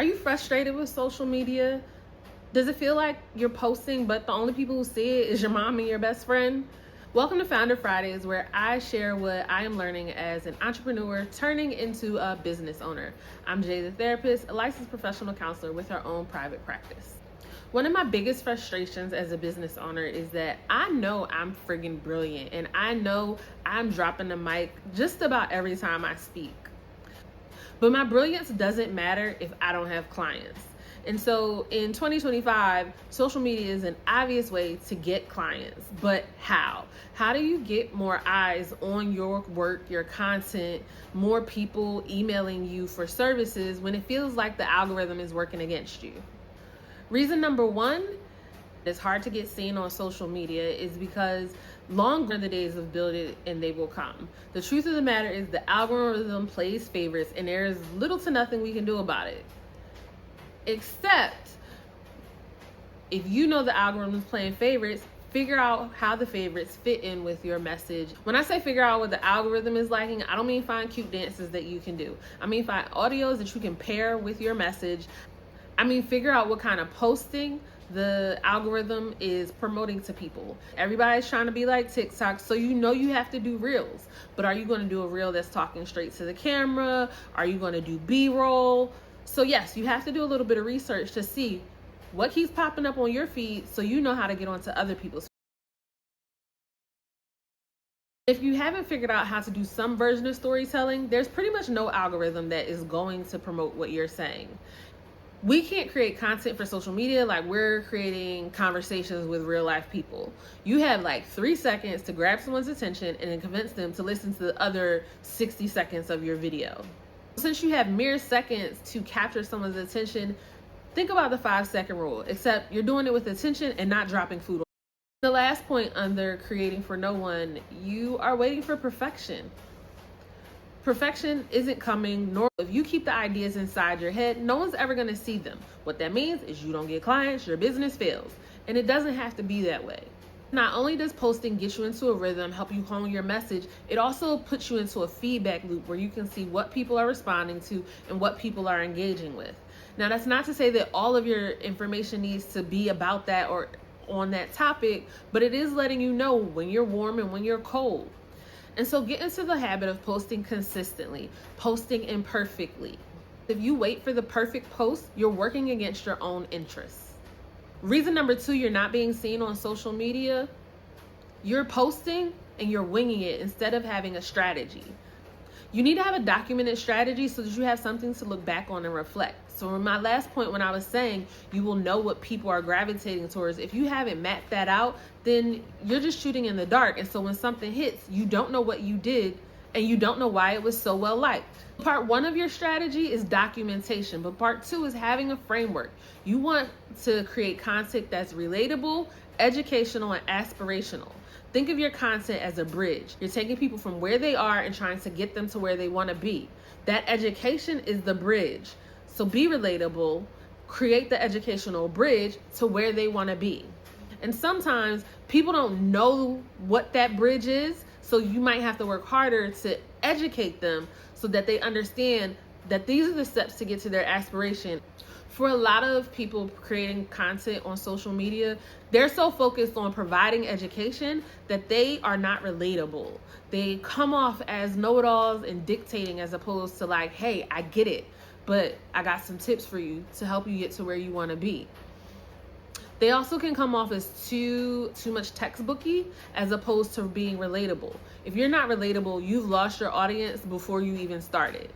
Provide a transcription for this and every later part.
Are you frustrated with social media? Does it feel like you're posting, but the only people who see it is your mom and your best friend? Welcome to Founder Fridays, where I share what I am learning as an entrepreneur turning into a business owner. I'm Jay the therapist, a licensed professional counselor with her own private practice. One of my biggest frustrations as a business owner is that I know I'm friggin' brilliant and I know I'm dropping the mic just about every time I speak. But my brilliance doesn't matter if I don't have clients. And so in 2025, social media is an obvious way to get clients. But how? How do you get more eyes on your work, your content, more people emailing you for services when it feels like the algorithm is working against you? Reason number one, it's hard to get seen on social media is because long are the days of build it and they will come. The truth of the matter is the algorithm plays favorites and there is little to nothing we can do about it. Except if you know the algorithm is playing favorites, figure out how the favorites fit in with your message. When I say figure out what the algorithm is liking, I don't mean find cute dances that you can do. I mean find audios that you can pair with your message. I mean figure out what kind of posting the algorithm is promoting to people. Everybody's trying to be like TikTok, so you know you have to do reels. But are you going to do a reel that's talking straight to the camera? Are you going to do B-roll? So yes, you have to do a little bit of research to see what keeps popping up on your feed so you know how to get onto other people's. If you haven't figured out how to do some version of storytelling, there's pretty much no algorithm that is going to promote what you're saying. We can't create content for social media like we're creating conversations with real life people. You have like 3 seconds to grab someone's attention and then convince them to listen to the other 60 seconds of your video. Since you have mere seconds to capture someone's attention, think about the 5-second rule, except you're doing it with attention and not dropping food. The last point under creating for no one, you are waiting for perfection. Perfection isn't coming, nor if you keep the ideas inside your head, no one's ever going to see them. What that means is you don't get clients, your business fails. And it doesn't have to be that way. Not only does posting get you into a rhythm, help you hone your message, it also puts you into a feedback loop where you can see what people are responding to and what people are engaging with. Now, that's not to say that all of your information needs to be about that or on that topic, but it is letting you know when you're warm and when you're cold. And so get into the habit of posting consistently, posting imperfectly. If you wait for the perfect post, you're working against your own interests. Reason number 2, you're not being seen on social media. You're posting and you're winging it instead of having a strategy. You need to have a documented strategy so that you have something to look back on and reflect. So in my last point, when I was saying you will know what people are gravitating towards, if you haven't mapped that out, then you're just shooting in the dark. And so when something hits, you don't know what you did and you don't know why it was so well liked. Part 1 of your strategy is documentation, but part 2 is having a framework. You want to create content that's relatable, educational, and aspirational. Think of your content as a bridge. You're taking people from where they are and trying to get them to where they want to be. That education is the bridge. So be relatable, create the educational bridge to where they want to be. And sometimes people don't know what that bridge is, so you might have to work harder to educate them so that they understand that these are the steps to get to their aspiration. For a lot of people creating content on social media, they're so focused on providing education that they are not relatable. They come off as know-it-alls and dictating as opposed to like, hey, I get it, but I got some tips for you to help you get to where you want to be. They also can come off as too much textbooky as opposed to being relatable. If you're not relatable, you've lost your audience before you even started.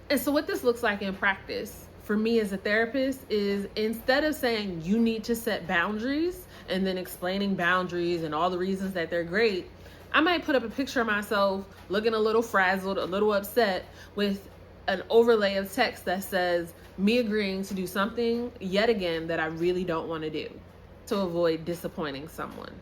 And so what this looks like in practice for me as a therapist is instead of saying you need to set boundaries and then explaining boundaries and all the reasons that they're great, I might put up a picture of myself looking a little frazzled, a little upset with an overlay of text that says me agreeing to do something yet again that I really don't want to do to avoid disappointing someone.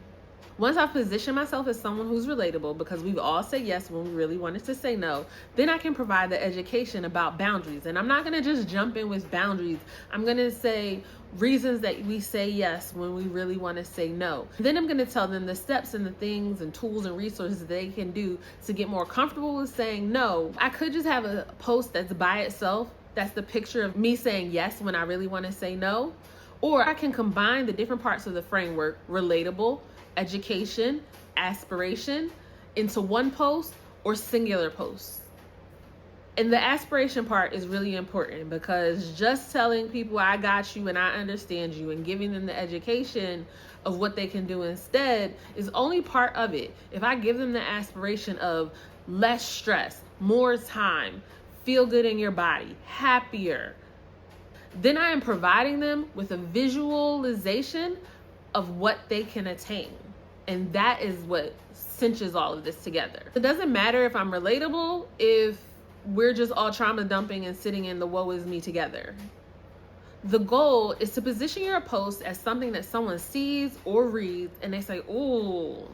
Once I've positioned myself as someone who's relatable, because we've all said yes when we really wanted to say no, then I can provide the education about boundaries. And I'm not going to just jump in with boundaries. I'm going to say reasons that we say yes when we really want to say no. Then I'm going to tell them the steps and the things and tools and resources they can do to get more comfortable with saying no. I could just have a post that's by itself That's the picture of me saying yes when I really want to say no. Or I can combine the different parts of the framework, relatable, education, aspiration, into one post or singular posts. And the aspiration part is really important, because just telling people I got you and I understand you and giving them the education of what they can do instead is only part of it. If I give them the aspiration of less stress, more time, feel good in your body, happier, then I am providing them with a visualization of what they can attain. And that is what cinches all of this together. It doesn't matter if I'm relatable, if we're just all trauma dumping and sitting in the woe is me together. The goal is to position your post as something that someone sees or reads and they say, ooh,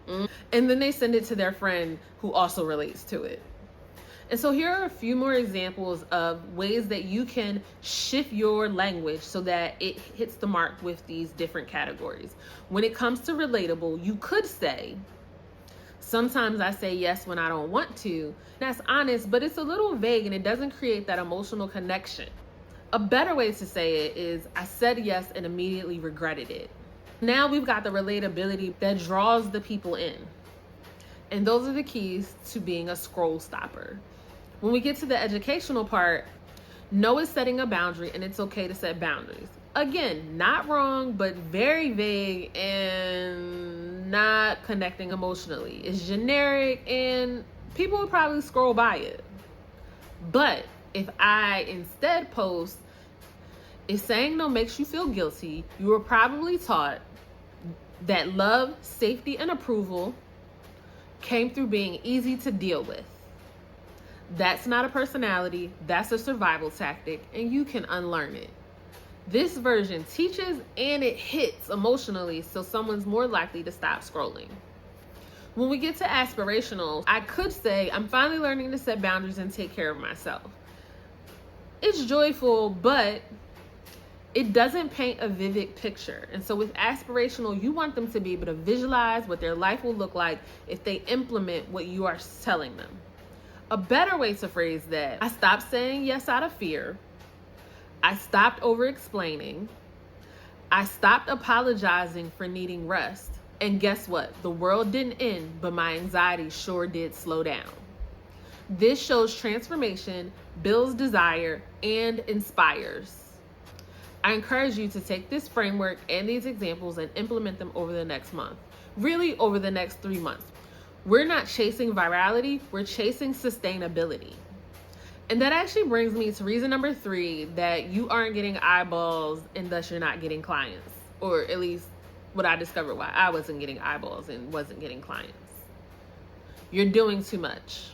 and then they send it to their friend who also relates to it. And so here are a few more examples of ways that you can shift your language so that it hits the mark with these different categories. When it comes to relatable, you could say, sometimes I say yes when I don't want to. That's honest, but it's a little vague and it doesn't create that emotional connection. A better way to say it is, I said yes and immediately regretted it. Now we've got the relatability that draws the people in. And those are the keys to being a scroll stopper. When we get to the educational part, no is setting a boundary, and it's okay to set boundaries. Again, not wrong, but very vague and not connecting emotionally. It's generic and people would probably scroll by it. But if I instead post, if saying no makes you feel guilty, you were probably taught that love, safety, and approval came through being easy to deal with. That's not a personality, that's a survival tactic, and you can unlearn it. This version teaches and it hits emotionally, so someone's more likely to stop scrolling. When we get to aspirational, I could say I'm finally learning to set boundaries and take care of myself. It's joyful, but it doesn't paint a vivid picture. And so with aspirational, you want them to be able to visualize what their life will look like if they implement what you are telling them. A better way to phrase that, I stopped saying yes out of fear. I stopped over-explaining. I stopped apologizing for needing rest. And guess what? The world didn't end, but my anxiety sure did slow down. This shows transformation, builds desire, and inspires. I encourage you to take this framework and these examples and implement them over the next month. Really, over the next 3 months. We're not chasing virality, we're chasing sustainability. And that actually brings me to reason number 3, that you aren't getting eyeballs and thus you're not getting clients. Or at least what I discovered why I wasn't getting eyeballs and wasn't getting clients. You're doing too much.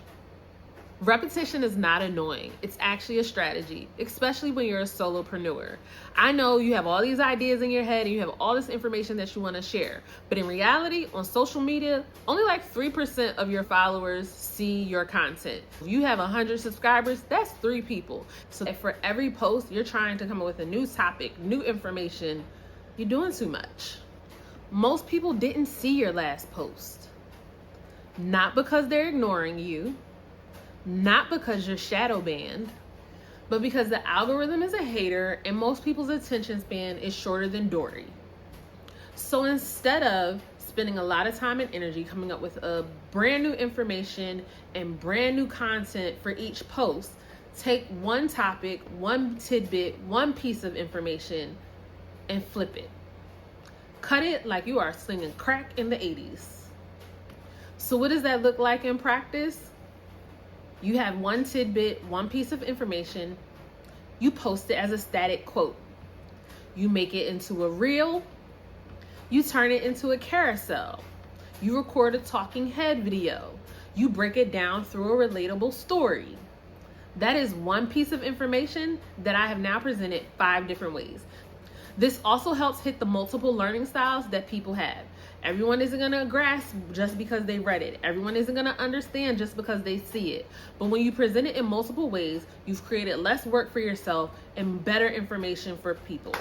Repetition is not annoying. It's actually a strategy, especially when you're a solopreneur. I know you have all these ideas in your head and you have all this information that you want to share, but in reality, on social media, only like 3% of your followers see your content. If you have 100 subscribers, that's 3 people. So for every post, you're trying to come up with a new topic, new information. You're doing too much. Most people didn't see your last post. Not because they're ignoring you, not because you're shadow banned, but because the algorithm is a hater and most people's attention span is shorter than Dory. So instead of spending a lot of time and energy coming up with a brand new information and brand new content for each post, take one topic, one tidbit, one piece of information and flip it. Cut it like you are slinging crack in the 80s. So what does that look like in practice? You have one tidbit, one piece of information. You post it as a static quote. You make it into a reel. You turn it into a carousel. You record a talking head video. You break it down through a relatable story. That is one piece of information that I have now presented 5 different ways. This also helps hit the multiple learning styles that people have. Everyone isn't going to grasp just because they read it. Everyone isn't going to understand just because they see it. But when you present it in multiple ways, you've created less work for yourself and better information for people.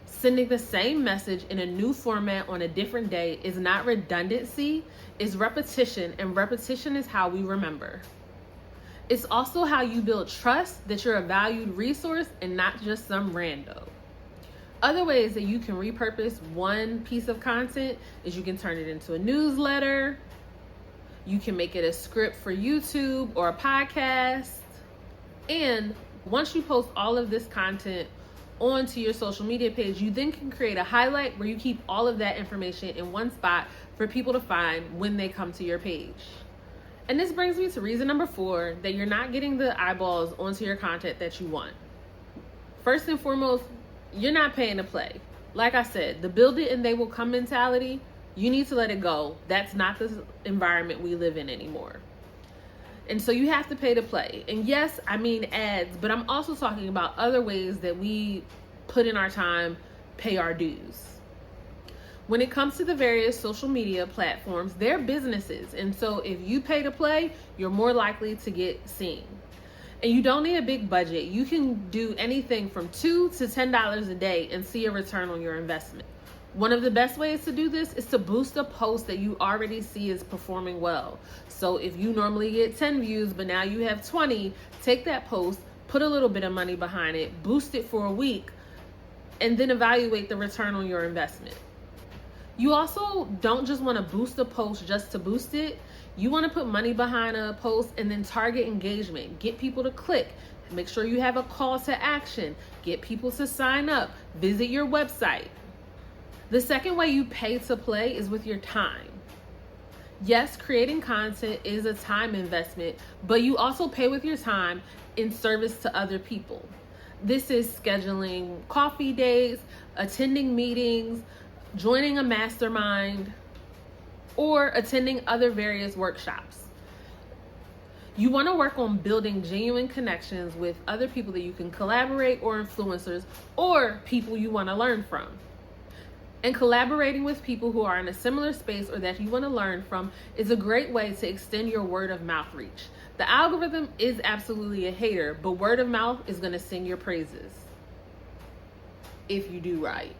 Sending the same message in a new format on a different day is not redundancy, it's repetition, and repetition is how we remember. It's also how you build trust that you're a valued resource and not just some rando. Other ways that you can repurpose one piece of content is you can turn it into a newsletter. You can make it a script for YouTube or a podcast. And once you post all of this content onto your social media page, you then can create a highlight where you keep all of that information in one spot for people to find when they come to your page. And this brings me to reason number 4, that you're not getting the eyeballs onto your content that you want. First and foremost, you're not paying to play. Like I said, the build it and they will come mentality, you need to let it go. That's not the environment we live in anymore. And so you have to pay to play. And yes, I mean ads, but I'm also talking about other ways that we put in our time, pay our dues. When it comes to the various social media platforms, they're businesses. And so if you pay to play, you're more likely to get seen. And you don't need a big budget. You can do anything from $2 to $10 a day and see a return on your investment. One of the best ways to do this is to boost a post that you already see is performing well. So if you normally get 10 views, but now you have 20, take that post, put a little bit of money behind it, boost it for a week, and then evaluate the return on your investment. You also don't just want to boost a post just to boost it. You want to put money behind a post and then target engagement. Get people to click. Make sure you have a call to action. Get people to sign up. Visit your website. The second way you pay to play is with your time. Yes, creating content is a time investment, but you also pay with your time in service to other people. This is scheduling coffee dates, attending meetings, joining a mastermind, or attending other various workshops. You want to work on building genuine connections with other people that you can collaborate, or influencers, or people you want to learn from. And collaborating with people who are in a similar space or that you want to learn from is a great way to extend your word of mouth reach. The algorithm is absolutely a hater, but word of mouth is going to sing your praises if you do right.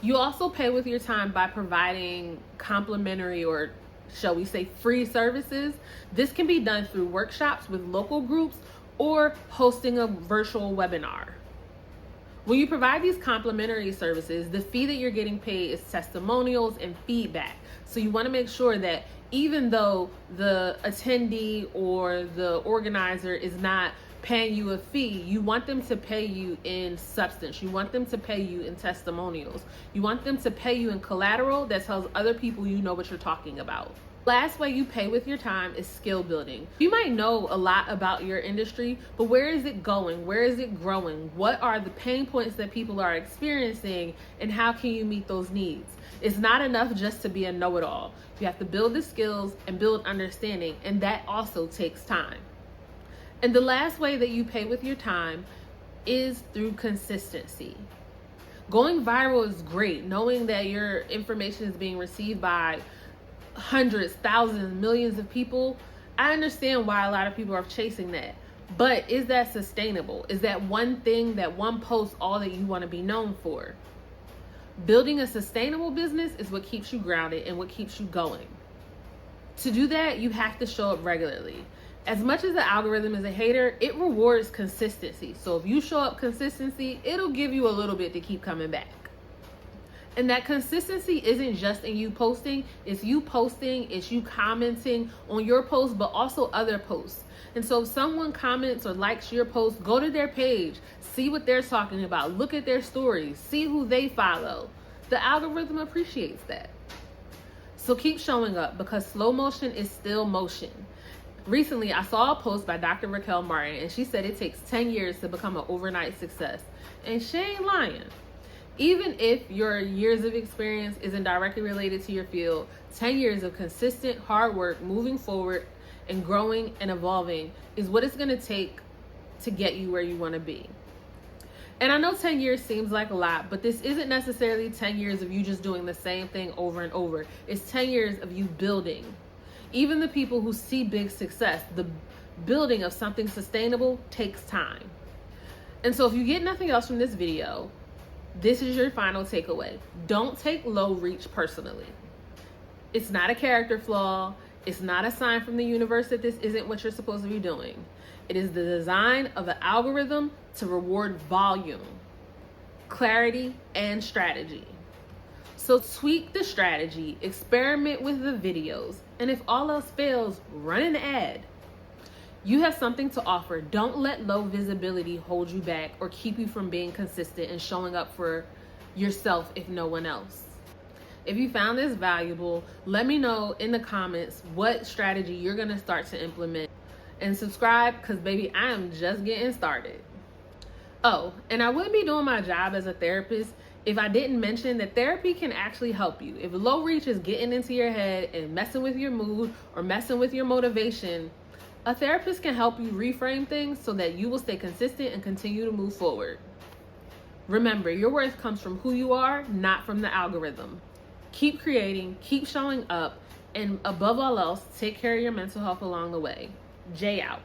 You also pay with your time by providing complimentary, or shall we say free, services. This can be done through workshops with local groups or hosting a virtual webinar. When you provide these complimentary services, the fee that you're getting paid is testimonials and feedback. So you want to make sure that even though the attendee or the organizer is not paying you a fee, you want them to pay you in substance. You want them to pay you in testimonials. You want them to pay you in collateral that tells other people you know what you're talking about. Last way you pay with your time is skill building. You might know a lot about your industry, but where is it going? Where is it growing? What are the pain points that people are experiencing, and how can you meet those needs? It's not enough just to be a know-it-all. You have to build the skills and build understanding, and that also takes time. And the last way that you pay with your time is through consistency. Going viral is great. Knowing that your information is being received by hundreds, thousands, millions of people, I understand why a lot of people are chasing that. But is that sustainable? Is that one thing, that one post, all that you want to be known for? Building a sustainable business is what keeps you grounded and what keeps you going. To do that, you have to show up regularly. As much as the algorithm is a hater, it rewards consistency. So if you show up consistency, it'll give you a little bit to keep coming back. And that consistency isn't just in you posting, it's you posting, it's you commenting on your post, but also other posts. And so if someone comments or likes your post, go to their page, see what they're talking about, look at their stories, see who they follow. The algorithm appreciates that. So keep showing up, because slow motion is still motion. Recently, I saw a post by Dr. Raquel Martin, and she said it takes 10 years to become an overnight success. And she ain't lying. Even if your years of experience isn't directly related to your field, 10 years of consistent hard work, moving forward and growing and evolving is what it's going to take to get you where you want to be. And I know 10 years seems like a lot, but this isn't necessarily 10 years of you just doing the same thing over and over. It's 10 years of you building. Even the people who see big success, the building of something sustainable takes time. And so if you get nothing else from this video, this is your final takeaway. Don't take low reach personally. It's not a character flaw. It's not a sign from the universe that this isn't what you're supposed to be doing. It is the design of the algorithm to reward volume, clarity, and strategy. So tweak the strategy, experiment with the videos, and if all else fails, run an ad. You have something to offer. Don't let low visibility hold you back or keep you from being consistent and showing up for yourself if no one else. If you found this valuable, let me know in the comments what strategy you're going to start to implement. And subscribe, because baby, I am just getting started. Oh, and I wouldn't be doing my job as a therapist if I didn't mention that therapy can actually help you. If low reach is getting into your head and messing with your mood or messing with your motivation, a therapist can help you reframe things so that you will stay consistent and continue to move forward. Remember, your worth comes from who you are, not from the algorithm. Keep creating, keep showing up, and above all else, take care of your mental health along the way. Jay out.